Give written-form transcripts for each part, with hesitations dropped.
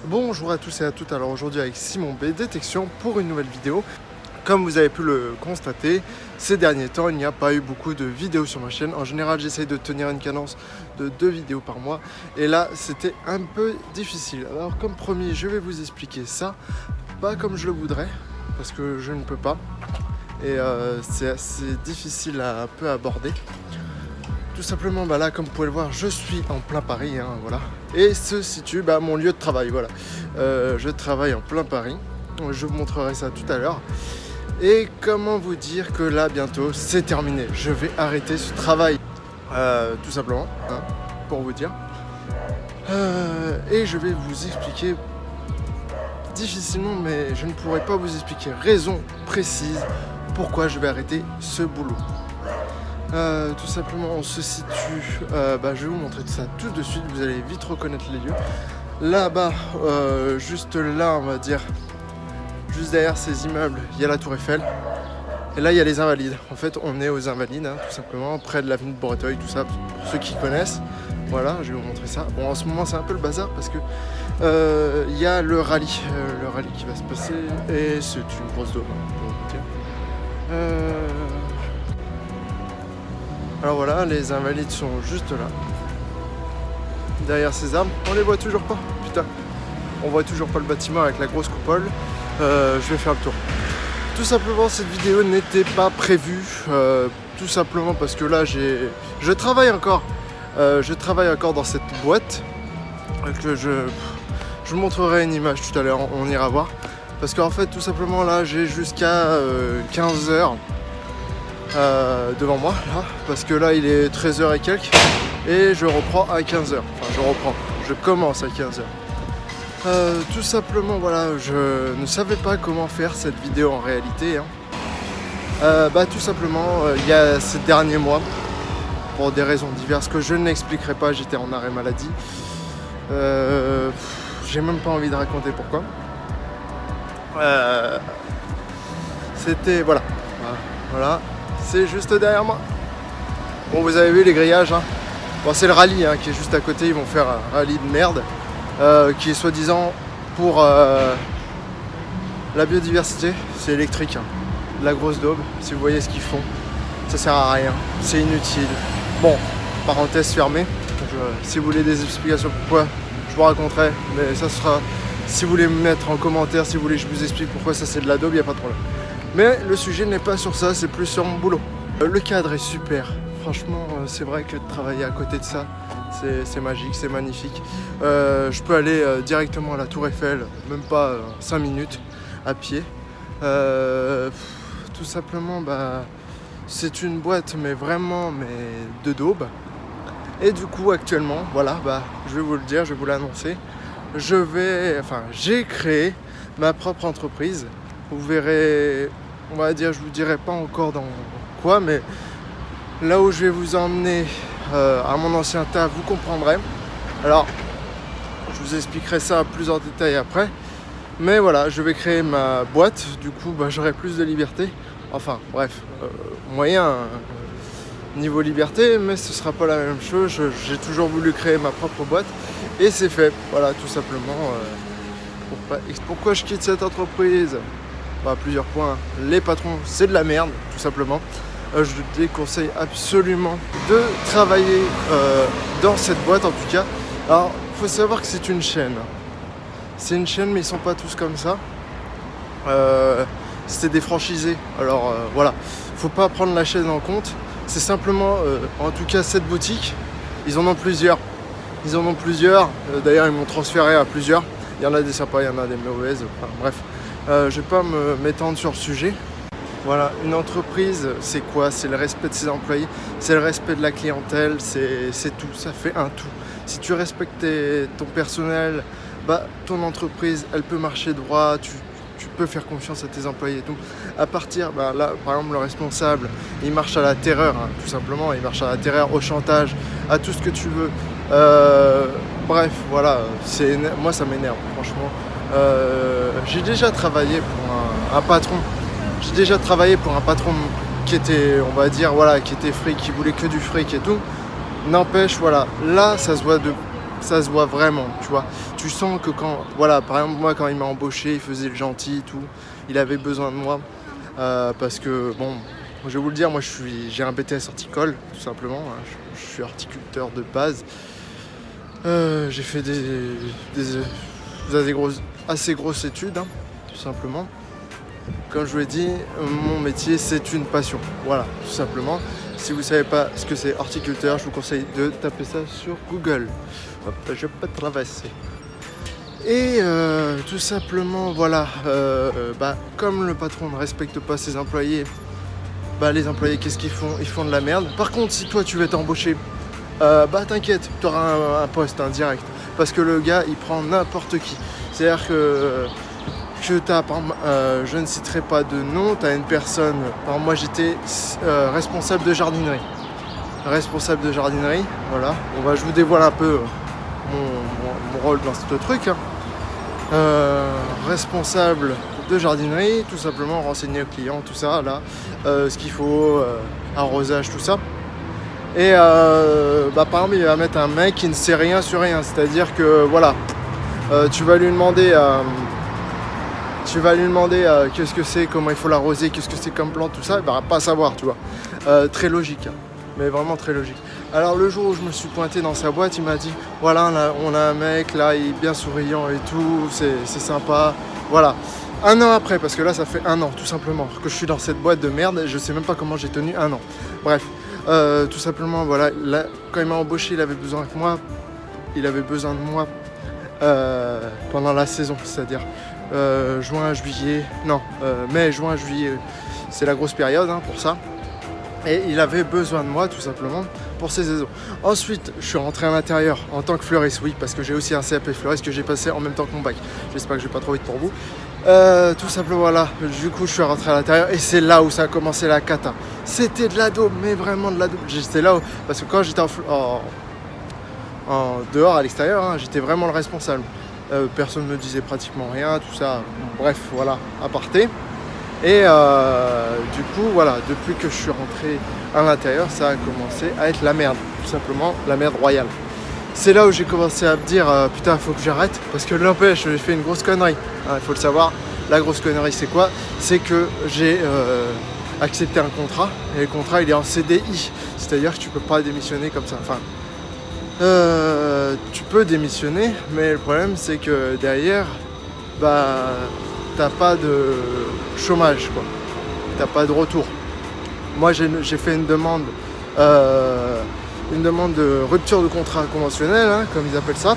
Bonjour à tous et à toutes, alors aujourd'hui avec Simon B Détection pour une nouvelle vidéo. Comme vous avez pu le constater, ces derniers temps il n'y a pas eu beaucoup de vidéos sur ma chaîne. En général j'essaye de tenir une cadence de 2 vidéos par mois et là c'était un peu difficile. Alors comme promis je vais vous expliquer ça, pas comme je le voudrais parce que je ne peux pas et c'est assez difficile à un peu aborder. Tout simplement, là, comme vous pouvez le voir, je suis en plein Paris, voilà. Et se situe mon lieu de travail, voilà. Je travaille en plein Paris. Je vous montrerai ça tout à l'heure. Et comment vous dire que là, bientôt, c'est terminé. Je vais arrêter ce travail, tout simplement, pour vous dire. Et je vais vous expliquer difficilement, mais je ne pourrai pas vous expliquer raison précise pourquoi je vais arrêter ce boulot. Tout simplement on se situe, je vais vous montrer ça tout de suite, vous allez vite reconnaître les lieux. Là-bas, juste là on va dire, juste derrière ces immeubles, il y a la Tour Eiffel. Et là il y a les Invalides, en fait on est aux Invalides, tout simplement, près de l'avenue de Breteuil, tout ça, pour ceux qui connaissent. Voilà, je vais vous montrer ça. Bon en ce moment c'est un peu le bazar parce que il y a le rallye qui va se passer et c'est une grosse daube, pour vous dire. Alors voilà, les Invalides sont juste là. Derrière ces arbres, on les voit toujours pas. Putain, on voit toujours pas le bâtiment avec la grosse coupole. Je vais faire le tour. Tout simplement, cette vidéo n'était pas prévue. Tout simplement parce que là, je travaille encore. Je travaille encore dans cette boîte. Que je vous montrerai une image tout à l'heure, on ira voir. Parce qu'en fait, tout simplement, là, j'ai jusqu'à 15h. Devant moi là, parce que là il est 13h et quelques et je reprends à 15h, je commence à 15h. Tout simplement voilà, je ne savais pas comment faire cette vidéo en réalité, tout simplement il y a ces derniers mois, pour des raisons diverses que je n'expliquerai pas, j'étais en arrêt maladie. J'ai même pas envie de raconter pourquoi. C'était voilà. C'est juste derrière moi. Bon, vous avez vu les grillages. Bon, c'est le rallye qui est juste à côté. Ils vont faire un rallye de merde qui est soi-disant pour la biodiversité. C'est électrique. La grosse daube. Si vous voyez ce qu'ils font, ça sert à rien. C'est inutile. Bon, parenthèse fermée. Si vous voulez des explications pourquoi, je vous raconterai. Mais ça sera. Si vous voulez me mettre en commentaire, si vous voulez que je vous explique pourquoi ça c'est de la daube, il n'y a pas de problème. Mais le sujet n'est pas sur ça, c'est plus sur mon boulot. Le cadre est super. Franchement, c'est vrai que de travailler à côté de ça, c'est magique, c'est magnifique. Je peux aller directement à la Tour Eiffel, même pas 5 minutes à pied. Tout simplement, c'est une boîte, mais vraiment de daube. Et du coup, actuellement, voilà, je vais vous le dire, je vais vous l'annoncer. J'ai créé ma propre entreprise. Vous verrez, on va dire, je vous dirai pas encore dans quoi, mais là où je vais vous emmener à mon ancien taf, vous comprendrez. Alors, je vous expliquerai ça plus en détail après. Mais voilà, je vais créer ma boîte, du coup, j'aurai plus de liberté. Enfin, bref, moyen niveau liberté, mais ce sera pas la même chose. J'ai toujours voulu créer ma propre boîte et c'est fait. Voilà, tout simplement. Pourquoi je quitte cette entreprise ? Plusieurs points. Les patrons, c'est de la merde, tout simplement. Je vous déconseille absolument de travailler dans cette boîte, en tout cas. Alors, il faut savoir que c'est une chaîne. C'est une chaîne, mais ils sont pas tous comme ça. C'est des franchisés. Alors, voilà. Faut pas prendre la chaîne en compte. C'est simplement, en tout cas, cette boutique. Ils en ont plusieurs. D'ailleurs, ils m'ont transféré à plusieurs. Il y en a des sympas, il y en a des mauvaises. Enfin, bref. Je vais pas m'étendre sur le sujet. Voilà, une entreprise, c'est quoi ? C'est le respect de ses employés, c'est le respect de la clientèle, c'est tout, ça fait un tout. Si tu respectes ton personnel, ton entreprise, elle peut marcher droit, tu peux faire confiance à tes employés et tout. À partir, là, par exemple, le responsable, il marche à la terreur, tout simplement, il marche à la terreur, au chantage, à tout ce que tu veux. Bref, voilà, moi ça m'énerve, franchement. J'ai déjà travaillé pour un patron. Qui était, on va dire, voilà, qui était fric, qui voulait que du fric et tout. N'empêche, voilà, là, ça se voit ça se voit vraiment, tu vois. Tu sens que voilà, par exemple, moi, quand il m'a embauché, il faisait le gentil et tout, il avait besoin de moi, parce que, bon, je vais vous le dire, moi, j'ai un BTS horticole, tout simplement, hein, je suis horticulteur de base. J'ai fait des assez grosses études, hein, tout simplement. Comme je vous l'ai dit, mon métier, c'est une passion, voilà, tout simplement. Si vous ne savez pas ce que c'est horticulteur, je vous conseille de taper ça sur Google. Hop, je peux traverser. Et tout simplement, voilà, comme le patron ne respecte pas ses employés, les employés, qu'est-ce qu'ils font? Ils font de la merde. Par contre, si toi, tu veux t'embaucher, t'inquiète, tu auras un poste, direct. Parce que le gars, il prend n'importe qui. C'est-à-dire que je ne citerai pas de nom, tu as une personne, moi j'étais responsable de jardinerie. Voilà. Je vous dévoile un peu mon rôle dans ce truc. Responsable de jardinerie, tout simplement renseigner le client, tout ça, là, ce qu'il faut, arrosage, tout ça. Et par exemple, il va mettre un mec qui ne sait rien sur rien, c'est-à-dire que voilà, tu vas lui demander qu'est-ce que c'est, comment il faut l'arroser, qu'est-ce que c'est comme plante, tout ça, il va pas savoir, tu vois. Très logique, mais vraiment très logique. Alors le jour où je me suis pointé dans sa boîte, il m'a dit voilà, on a un mec là, il est bien souriant et tout, c'est sympa, voilà. Un an après, parce que là ça fait un an tout simplement que je suis dans cette boîte de merde, et je sais même pas comment j'ai tenu un an. Bref, tout simplement voilà, là, quand il m'a embauché, il avait besoin de moi pendant la saison, c'est-à-dire mai, juin, juillet, c'est la grosse période pour ça. Et il avait besoin de moi tout simplement pour ces saisons. Ensuite, je suis rentré à l'intérieur en tant que fleuriste, oui, parce que j'ai aussi un CAP fleuriste que j'ai passé en même temps que mon bac. J'espère que je vais pas trop vite pour vous. Tout simplement, voilà. Du coup, je suis rentré à l'intérieur et c'est là où ça a commencé la cata. C'était de la daube, mais vraiment de la daube. J'étais là parce que quand j'étais en dehors, à l'extérieur, j'étais vraiment le responsable. Personne ne me disait pratiquement rien, tout ça. Bref, voilà, aparté. Et du coup, voilà, depuis que je suis rentré à l'intérieur, ça a commencé à être la merde, tout simplement, la merde royale. C'est là où j'ai commencé à me dire, putain, faut que j'arrête, parce que n'empêche, j'ai fait une grosse connerie. Il faut le savoir, la grosse connerie, c'est quoi? C'est que j'ai accepté un contrat, et le contrat, il est en CDI, c'est-à-dire que tu peux pas démissionner comme ça. Enfin, tu peux démissionner, mais le problème, c'est que derrière, t'as pas de chômage, quoi. T'as pas de retour. Moi, j'ai fait une demande de rupture de contrat conventionnel, comme ils appellent ça.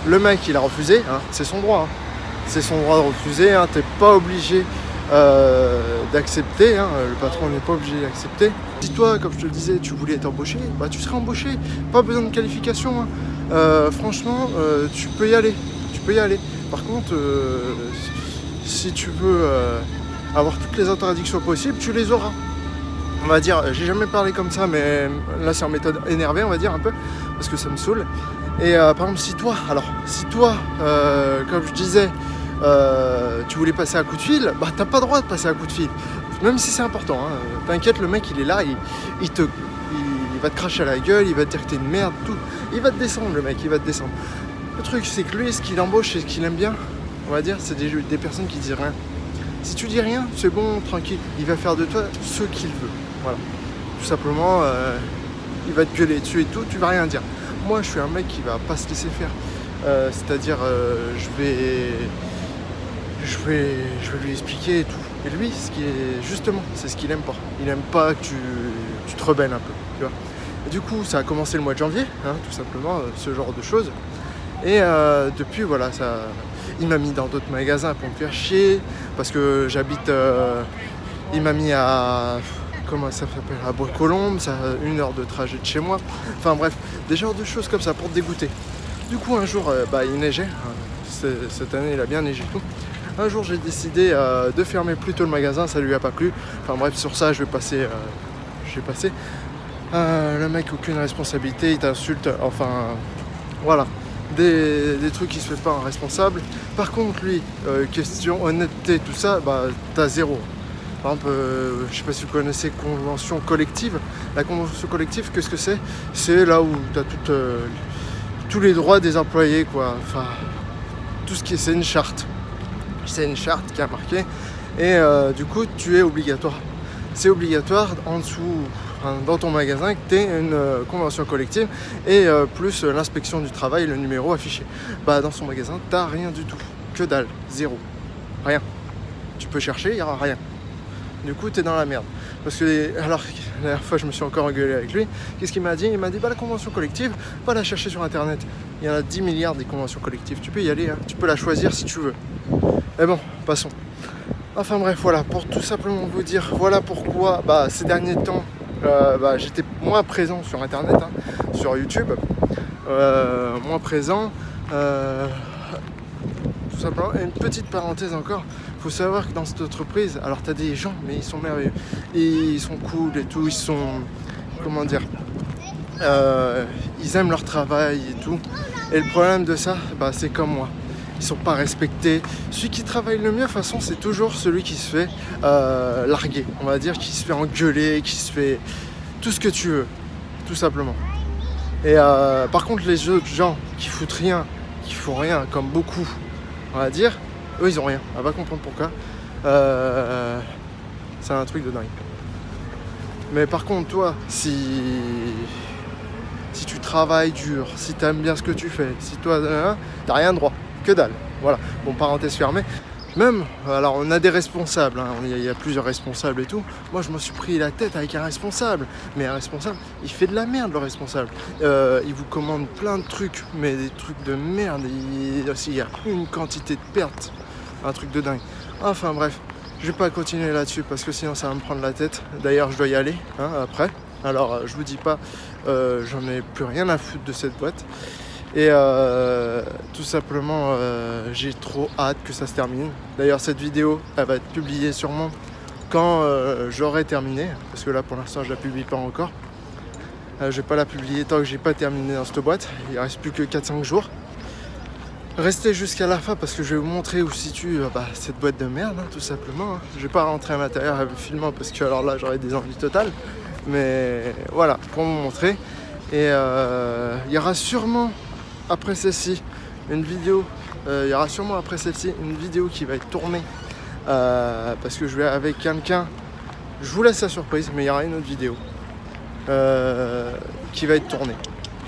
Le mec, il a refusé, c'est son droit. C'est son droit de refuser, t'es pas obligé d'accepter, le patron n'est pas obligé d'accepter. Si toi, comme je te le disais, tu voulais être embauché, tu serais embauché, pas besoin de qualification. Franchement, tu peux y aller. Par contre, si tu veux avoir toutes les interdictions possibles, tu les auras. On va dire, j'ai jamais parlé comme ça, mais là c'est en méthode énervée, on va dire un peu, parce que ça me saoule. Et par exemple, si toi, comme je disais, tu voulais passer un coup de fil, t'as pas le droit de passer un coup de fil, même si c'est important. T'inquiète, le mec il est là, il va te cracher à la gueule, il va te dire que t'es une merde, tout. Il va te descendre, le mec, il va te descendre. Le truc, c'est que lui, ce qu'il embauche et ce qu'il aime bien, on va dire, c'est des personnes qui disent rien. Si tu dis rien, c'est bon, tranquille. Il va faire de toi ce qu'il veut. Voilà. Tout simplement, il va te gueuler dessus et tout, tu vas rien dire. Moi, je suis un mec qui va pas se laisser faire. C'est-à-dire, je vais lui expliquer et tout. Et lui, c'est ce qu'il aime pas. Il aime pas que tu te rebelles un peu, tu vois. Et du coup, ça a commencé le mois de janvier, tout simplement, ce genre de choses. Et depuis, voilà, il m'a mis dans d'autres magasins pour me faire chier, parce que j'habite, il m'a mis à, comment ça s'appelle, à Bois-Colombes, ça a 1 heure de trajet de chez moi. Enfin bref, des genres de choses comme ça pour te dégoûter. Du coup, un jour, il neigeait, cette année il a bien neigé tout. Un jour, j'ai décidé de fermer plus tôt le magasin, ça lui a pas plu. Enfin bref, sur ça, je vais passer. Le mec, aucune responsabilité, il t'insulte, enfin, voilà. Des trucs qui se fait pas un responsable. Par contre, lui, question honnêteté, tout ça, t'as zéro. Par exemple, je sais pas si vous connaissez convention collective. La convention collective, qu'est-ce que c'est? C'est là où t'as tous les droits des employés, quoi. Enfin, tout ce qui est, c'est une charte. C'est une charte qui a marqué. Et du coup, tu es obligatoire. C'est obligatoire en dessous, dans ton magasin, que tu aies une convention collective et plus l'inspection du travail, le numéro affiché. Bah, dans son magasin, t'as rien du tout. Que dalle. Zéro. Rien. Tu peux chercher, il n'y aura rien. Du coup, tu es dans la merde. Parce que, alors, la dernière fois, je me suis encore engueulé avec lui. Qu'est-ce qu'il m'a dit? Il m'a dit, bah, la convention collective, va la chercher sur Internet. Il y en a 10 milliards des conventions collectives. Tu peux y aller, hein. Tu peux la choisir si tu veux. Mais bon, passons. Enfin bref, voilà, pour tout simplement vous dire, voilà pourquoi, bah, ces derniers temps, j'étais moins présent sur Internet, hein, sur YouTube. Moins présent. Tout simplement. Et une petite parenthèse encore, il faut savoir que dans cette entreprise, alors tu as des gens, mais ils sont merveilleux, ils sont cool et tout, ils sont, comment dire, ils aiment leur travail et tout. Et le problème de ça, bah, c'est comme moi, ils sont pas respectés. Celui qui travaille le mieux, de toute façon, c'est toujours celui qui se fait larguer, on va dire, qui se fait engueuler, qui se fait tout ce que tu veux, tout simplement. Et par contre, les autres gens qui foutent rien, qui font rien, comme beaucoup, on va dire, eux ils ont rien. On va comprendre pourquoi. C'est un truc de dingue. Mais par contre, toi, si tu travailles dur, si tu aimes bien ce que tu fais, si toi, t'as rien de droit, que dalle. Voilà. Bon, parenthèse fermée. Même, alors on a des responsables, hein, il y a plusieurs responsables et tout. Moi je me suis pris la tête avec un responsable. Mais un responsable, il fait de la merde le responsable. Il vous commande plein de trucs, mais des trucs de merde. Il y a une quantité de pertes. Un truc de dingue. Enfin bref, je vais pas continuer là-dessus parce que sinon ça va me prendre la tête. D'ailleurs je dois y aller, hein, après. Alors je vous dis pas, j'en ai plus rien à foutre de cette boîte. Et tout simplement, j'ai trop hâte que ça se termine. D'ailleurs, cette vidéo, elle va être publiée sûrement quand j'aurai terminé. Parce que là, pour l'instant, je ne la publie pas encore. Je ne vais pas la publier tant que je n'ai pas terminé dans cette boîte. Il ne reste plus que 4-5 jours. Restez jusqu'à la fin parce que je vais vous montrer où se situe cette boîte de merde, hein, tout simplement. Hein. Je ne vais pas rentrer à l'intérieur avec le filmant parce que alors là, j'aurais des envies totales. Mais voilà, pour vous montrer. Et il y aura sûrement... Après celle-ci, une vidéo, il y aura sûrement après celle-ci une vidéo qui va être tournée parce que je vais avec quelqu'un, je vous laisse la surprise, mais il y aura une autre vidéo qui va être tournée.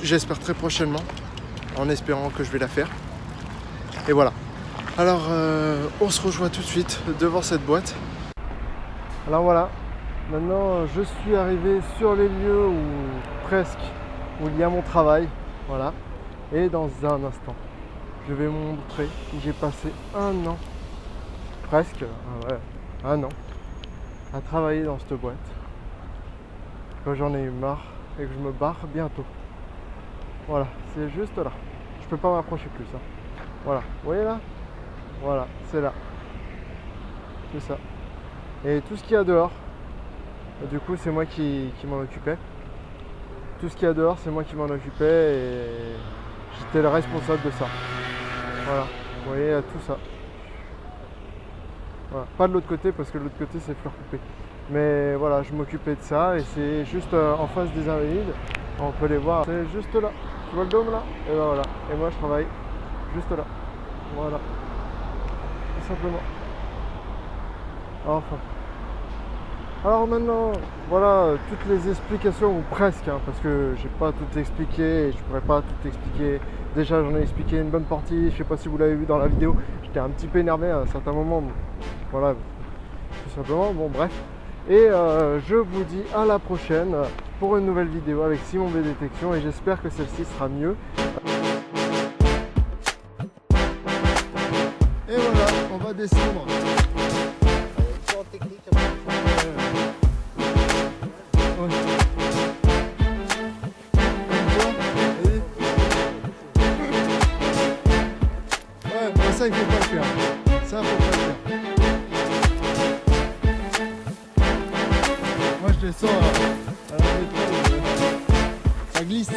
J'espère très prochainement, en espérant que je vais la faire. Et voilà. Alors, on se rejoint tout de suite devant cette boîte. Alors voilà, maintenant je suis arrivé sur les lieux où presque, où il y a mon travail. Voilà. Et dans un instant, je vais vous montrer où j'ai passé un an, presque, un an, à travailler dans cette boîte. Quand j'en ai eu marre et que je me barre bientôt. Voilà, c'est juste là. Je peux pas m'approcher plus. Hein. Voilà, vous voyez là? Voilà, c'est là. C'est ça. Et tout ce qu'il y a dehors, du coup, c'est moi qui m'en occupais. Tout ce qu'il y a dehors, c'est moi qui m'en occupais et j'étais le responsable de ça. Voilà, vous voyez, il y a tout ça. Voilà. Pas de l'autre côté parce que de l'autre côté c'est fleurs coupées. Mais voilà, je m'occupais de ça et c'est juste en face des Invalides. On peut les voir. C'est juste là. Tu vois le dôme là? Et ben voilà. Et moi je travaille juste là. Voilà. Tout simplement. Enfin. Alors maintenant, voilà toutes les explications, ou presque, hein, parce que j'ai pas tout expliqué et je pourrais pas tout expliquer. Déjà j'en ai expliqué une bonne partie, je sais pas si vous l'avez vu dans la vidéo, j'étais un petit peu énervé à un certain moment, bon, voilà, tout simplement, bon bref. Et je vous dis à la prochaine pour une nouvelle vidéo avec Simon B Détection et j'espère que celle-ci sera mieux. Et voilà, on va descendre. Technique. Ça il faut pas le faire. Ça faut pas le faire. Moi je descends à la méthode, ça glisse.